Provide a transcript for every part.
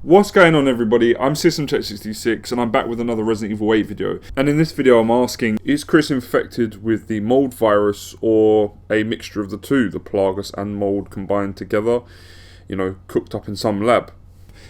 What's going on, everybody? I'm exempt.66 and I'm back with another Resident Evil 8 video. And in this video I'm asking, is Chris infected with the mold virus or a mixture of the two, the plagas and mold combined together, you know, cooked up in some lab?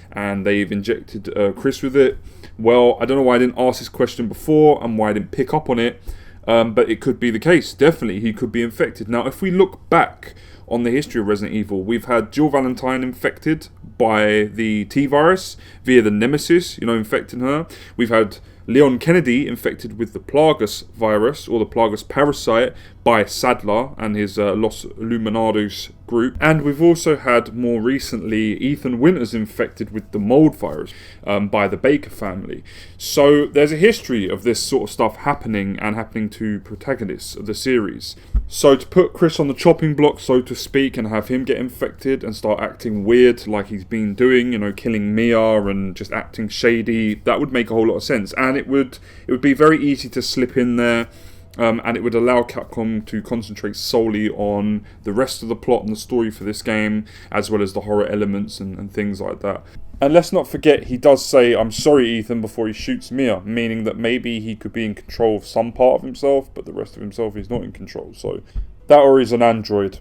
And they've injected Chris with it. Well, I don't know why I didn't ask this question before and why I didn't pick up on it, but it could be the case. Definitely, he could be infected. Now, if we look back on the history of Resident Evil, we've had Jill Valentine infected by the T-Virus via the Nemesis, you know, infecting her. We've had Leon Kennedy infected with the Plagas virus, or the Plagas parasite, by Sadler and his Los Illuminados group. And we've also had, more recently, Ethan Winters infected with the mold virus by the Baker family. So there's a history of this sort of stuff happening, and happening to protagonists of the series. So to put Chris on the chopping block, so to speak, and have him get infected and start acting weird like he's been doing, you know, killing Mia and just acting shady, that would make a whole lot of sense. And it would be very easy to slip in there, and it would allow Capcom to concentrate solely on the rest of the plot and the story for this game, as well as the horror elements and things like that. And let's not forget, he does say, "I'm sorry, Ethan," before he shoots Mia, meaning that maybe he could be in control of some part of himself, but the rest of himself is not in control. So that, or he's an android.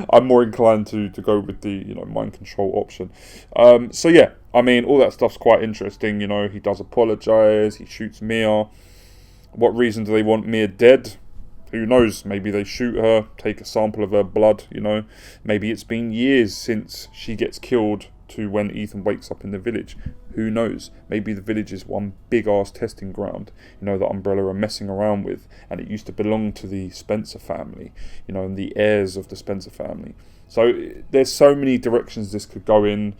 I'm more inclined to go with the, you know, mind control option. So yeah, I mean, all that stuff's quite interesting. You know, he does apologise, he shoots Mia. What reason do they want Mia dead? Who knows? Maybe they shoot her, take a sample of her blood, you know. Maybe it's been years since she gets killed to when Ethan wakes up in the village. Who knows? Maybe the village is one big ass testing ground, you know, that Umbrella are messing around with, and it used to belong to the Spencer family, you know, and the heirs of the Spencer family. So there's so many directions this could go in.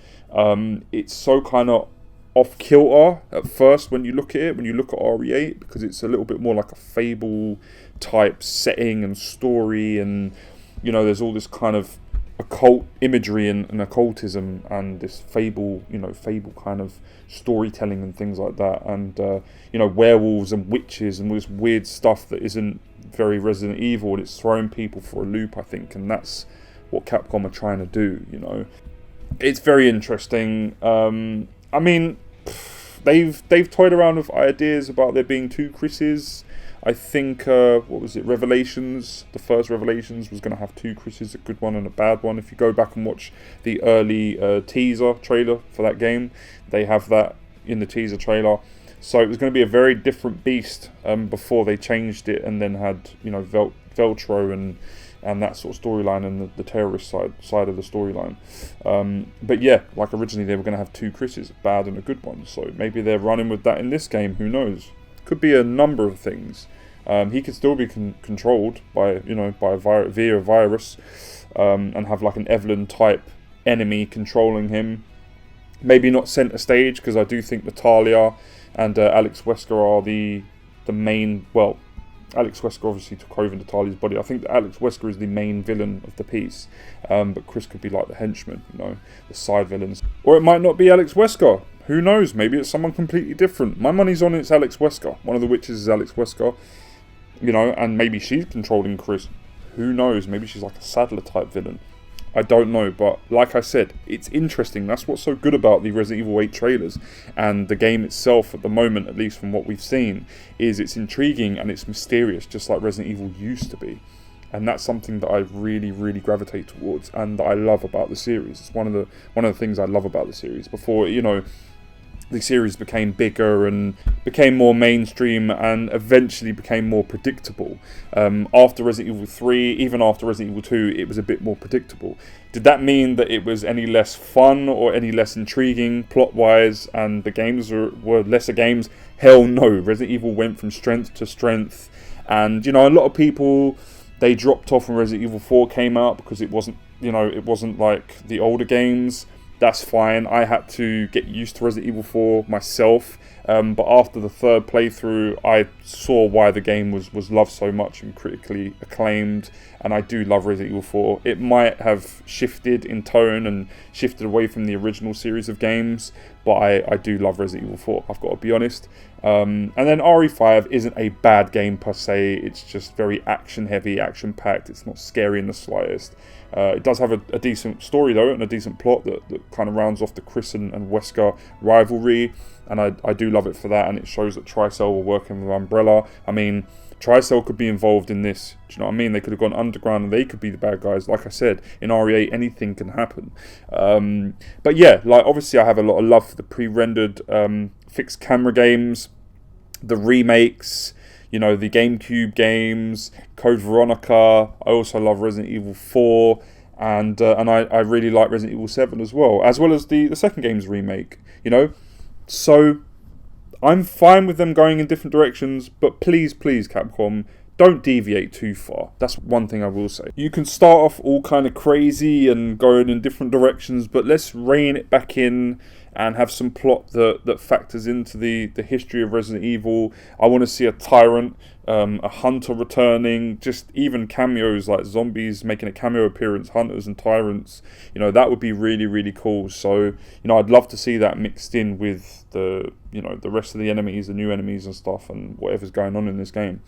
It's so kind of off kilter at first when you look at it, when you look at RE8, because it's a little bit more like a Fable type setting and story, and, you know, there's all this kind of occult imagery and occultism and this Fable, you know, Fable kind of storytelling and things like that, and you know, werewolves and witches and all this weird stuff that isn't very Resident Evil, and it's throwing people for a loop, I think, and that's what Capcom are trying to do, you know. It's very interesting. I mean, they've toyed around with ideas about there being two Chris's. I think, what was it, Revelations, the first Revelations was going to have two Chris's, a good one and a bad one. If you go back and watch the early teaser trailer for that game, they have that in the teaser trailer. So it was going to be a very different beast before they changed it and then had, you know, Veltro and that sort of storyline, and the terrorist side of the storyline. But yeah, like originally they were going to have two Chris's, a bad and a good one. So maybe they're running with that in this game, who knows? Could be a number of things. He could still be controlled by, you know, via a virus, and have like an Evelyn type enemy controlling him. Maybe not center stage, because I do think Natalia and Alex Wesker are the main. Well, Alex Wesker obviously took over Natalia's body. I think that Alex Wesker is the main villain of the piece, but Chris could be like the henchman, you know, the side villains. Or it might not be Alex Wesker. Who knows? Maybe it's someone completely different. My money's on it's Alex Wesker. One of the witches is Alex Wesker, you know, and maybe she's controlling Chris. Who knows? Maybe she's like a Sadler type villain. I don't know, but like I said, it's interesting. That's what's so good about the Resident Evil 8 trailers, and the game itself at the moment, at least from what we've seen, is it's intriguing and it's mysterious, just like Resident Evil used to be. And that's something that I really, really gravitate towards, and that I love about the series. It's one of the things I love about the series. Before, you know, the series became bigger and became more mainstream and eventually became more predictable. After Resident Evil 3, even after Resident Evil 2, it was a bit more predictable. Did that mean that it was any less fun or any less intriguing plot-wise, and the games were lesser games? Hell no. Resident Evil went from strength to strength, and, you know, a lot of people, they dropped off when Resident Evil 4 came out because it wasn't, you know, it wasn't like the older games. That's fine. I had to get used to Resident Evil 4 myself, but after the third playthrough, I saw why the game was loved so much and critically acclaimed, and I do love Resident Evil 4. It might have shifted in tone and shifted away from the original series of games, but I do love Resident Evil 4, I've got to be honest. And then RE5 isn't a bad game per se, it's just very action heavy, action packed, it's not scary in the slightest. It does have a decent story though, and a decent plot that kind of rounds off the Chris and Wesker rivalry, and I do love it for that, and it shows that Tricell were working with Umbrella. I mean, Tricell could be involved in this, do you know what I mean? They could have gone underground and they could be the bad guys. Like I said, in RE8 anything can happen. But yeah, like obviously I have a lot of love for the pre-rendered fixed camera games, the remakes, you know, the GameCube games, Code Veronica. I also love Resident Evil 4, and I really like Resident Evil 7 as well as the second game's remake, you know. So I'm fine with them going in different directions, but please, Capcom, don't deviate too far. That's one thing I will say. You can start off all kind of crazy and going in different directions, but let's rein it back in and have some plot that factors into the history of Resident Evil. I want to see a tyrant, a hunter returning, just even cameos like zombies making a cameo appearance, hunters and tyrants. You know, that would be really, really cool. So, you know, I'd love to see that mixed in with the rest of the enemies, the new enemies and stuff, and whatever's going on in this game.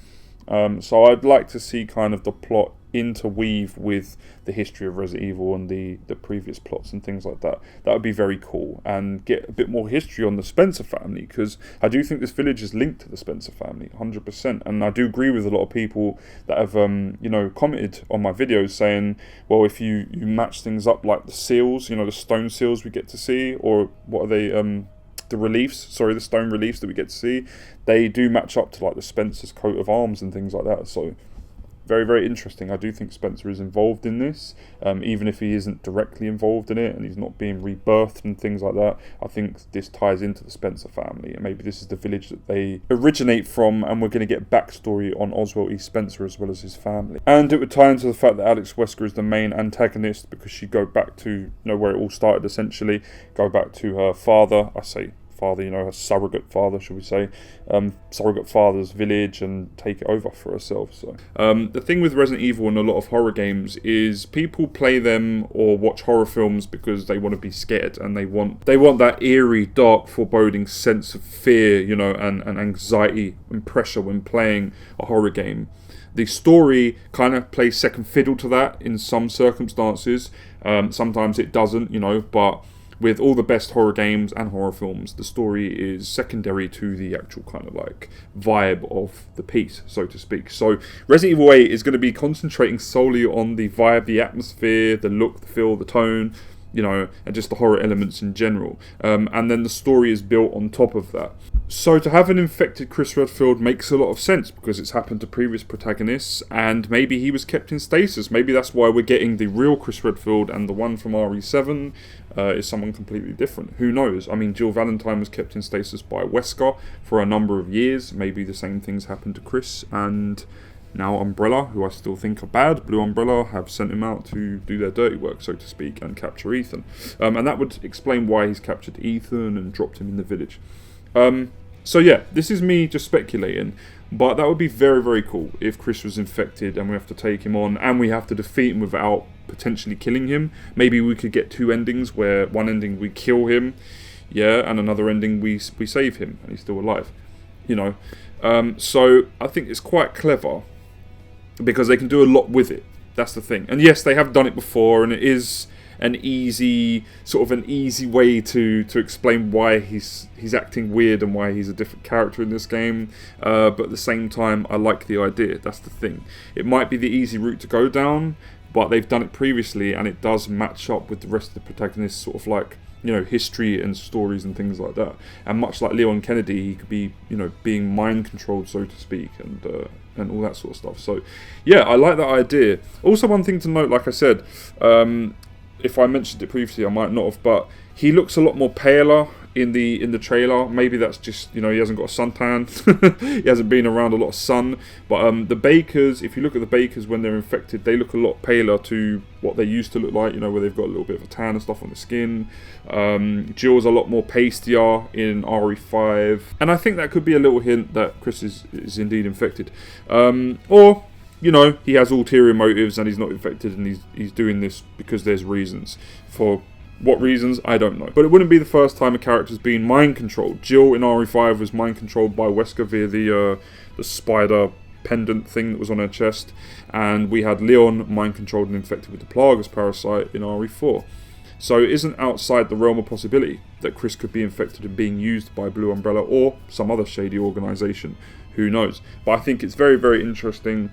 So I'd like to see kind of the plot interweave with the history of Resident Evil and the previous plots and things like that. That would be very cool, and get a bit more history on the Spencer family, because I do think this village is linked to the Spencer family 100%, and I do agree with a lot of people that have you know, commented on my videos saying, well, if you match things up like the seals, you know, the stone seals we get to see, or what are they, the stone reliefs that we get to see, they do match up to like the Spencer's coat of arms and things like that. So very, very interesting. I do think Spencer is involved in this, even if he isn't directly involved in it and he's not being rebirthed and things like that. I think this ties into the Spencer family, and maybe this is the village that they originate from, and we're going to get backstory on Oswald E. Spencer as well as his family. And it would tie into the fact that Alex Wesker is the main antagonist, because she'd go back to, you know, where it all started essentially, go back to her father, you know, her surrogate father, should we say, surrogate father's village, and take it over for herself. So the thing with Resident Evil and a lot of horror games is people play them or watch horror films because they want to be scared, and they want that eerie, dark, foreboding sense of fear, you know, and anxiety and pressure when playing a horror game. The story kind of plays second fiddle to that in some circumstances. Sometimes it doesn't, you know, but with all the best horror games and horror films, the story is secondary to the actual kind of like vibe of the piece, so to speak. So Resident Evil 8 is going to be concentrating solely on the vibe, the atmosphere, the look, the feel, the tone, you know, and just the horror elements in general. And then the story is built on top of that. So to have an infected Chris Redfield makes a lot of sense, because it's happened to previous protagonists, and maybe he was kept in stasis. Maybe that's why we're getting the real Chris Redfield, and the one from RE7 is someone completely different. Who knows? I mean, Jill Valentine was kept in stasis by Wesker for a number of years. Maybe the same things happened to Chris, and now Umbrella, who I still think are bad, Blue Umbrella, have sent him out to do their dirty work, so to speak, and capture Ethan. And that would explain why he's captured Ethan and dropped him in the village. So yeah, this is me just speculating, but that would be very, very cool if Chris was infected and we have to take him on and we have to defeat him without potentially killing him. Maybe we could get two endings, where one ending we kill him, yeah, and another ending we save him and he's still alive, you know. So I think it's quite clever, because they can do a lot with it. That's the thing. And yes, they have done it before, and it is an easy way to explain why he's acting weird and why he's a different character in this game. But at the same time, I like the idea. That's the thing. It might be the easy route to go down, but they've done it previously, and it does match up with the rest of the protagonists' sort of like, you know, history and stories and things like that. And much like Leon Kennedy, he could be, you know, being mind controlled, so to speak, and all that sort of stuff. So yeah, I like that idea. Also, one thing to note, like I said, if I mentioned it previously, I might not have, but he looks a lot more paler in the trailer. Maybe that's just, you know, he hasn't got a suntan. He hasn't been around a lot of sun. But the Bakers, if you look at the Bakers when they're infected, they look a lot paler to what they used to look like, you know, where they've got a little bit of a tan and stuff on the skin. Jill's a lot more pastier in RE5. And I think that could be a little hint that Chris is indeed infected. Or, you know, he has ulterior motives and he's not infected, and he's doing this because there's reasons. For what reasons, I don't know. But it wouldn't be the first time a character's been mind controlled. Jill in RE5 was mind controlled by Wesker via the spider pendant thing that was on her chest, and we had Leon mind-controlled and infected with the Plagas parasite in RE4. So it isn't outside the realm of possibility that Chris could be infected and being used by Blue Umbrella or some other shady organisation. Who knows? But I think it's very, very interesting.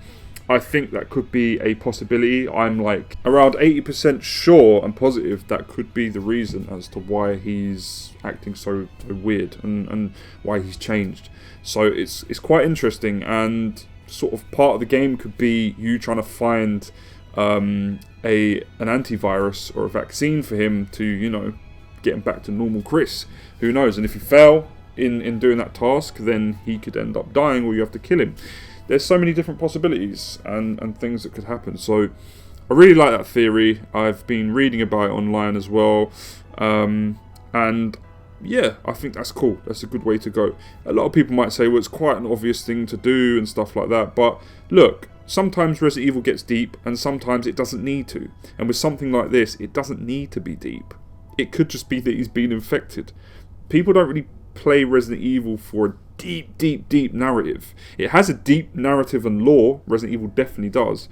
I think that could be a possibility. I'm like around 80% sure and positive that could be the reason as to why he's acting so weird and why he's changed. So it's quite interesting, and sort of part of the game could be you trying to find an antivirus or a vaccine for him to, you know, get him back to normal Chris. Who knows? And if you fail in doing that task, then he could end up dying, or you have to kill him. There's so many different possibilities and things that could happen. So I really like that theory. I've been reading about it online as well. And yeah, I think that's cool. That's a good way to go. A lot of people might say, well, it's quite an obvious thing to do and stuff like that. But look, sometimes Resident Evil gets deep and sometimes it doesn't need to. And with something like this, it doesn't need to be deep. It could just be that he's been infected. People don't really play Resident Evil for a deep narrative. It has a deep narrative and lore. Resident Evil definitely does.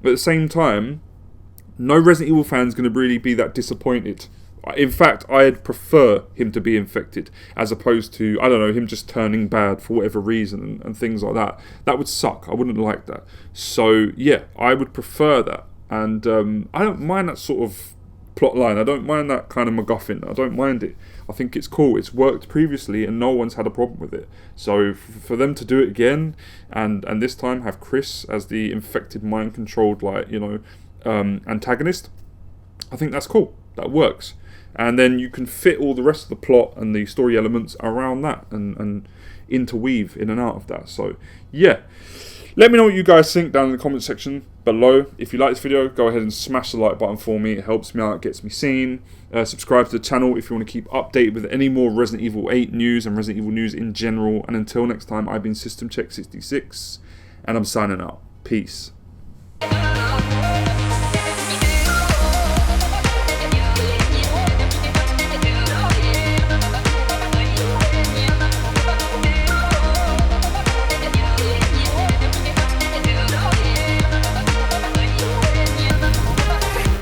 But at the same time, no Resident Evil fan is going to really be that disappointed. In fact, I'd prefer him to be infected as opposed to, I don't know, him just turning bad for whatever reason and things like that. That would suck. I wouldn't like that. So yeah, I would prefer that. And I don't mind that sort of plot line. I don't mind that kind of MacGuffin. I don't mind it. I think it's cool. It's worked previously and no one's had a problem with it. So for them to do it again and this time have Chris as the infected, mind-controlled, like, you know, antagonist, I think that's cool. That works. And then you can fit all the rest of the plot and the story elements around that and interweave in and out of that. So yeah, let me know what you guys think down in the comment section below. If you like this video, go ahead and smash the like button for me. It helps me out, gets me seen. Subscribe to the channel if you want to keep updated with any more Resident Evil 8 news and Resident Evil news in general. And until next time, I've been System Check 66 and I'm signing out. Peace.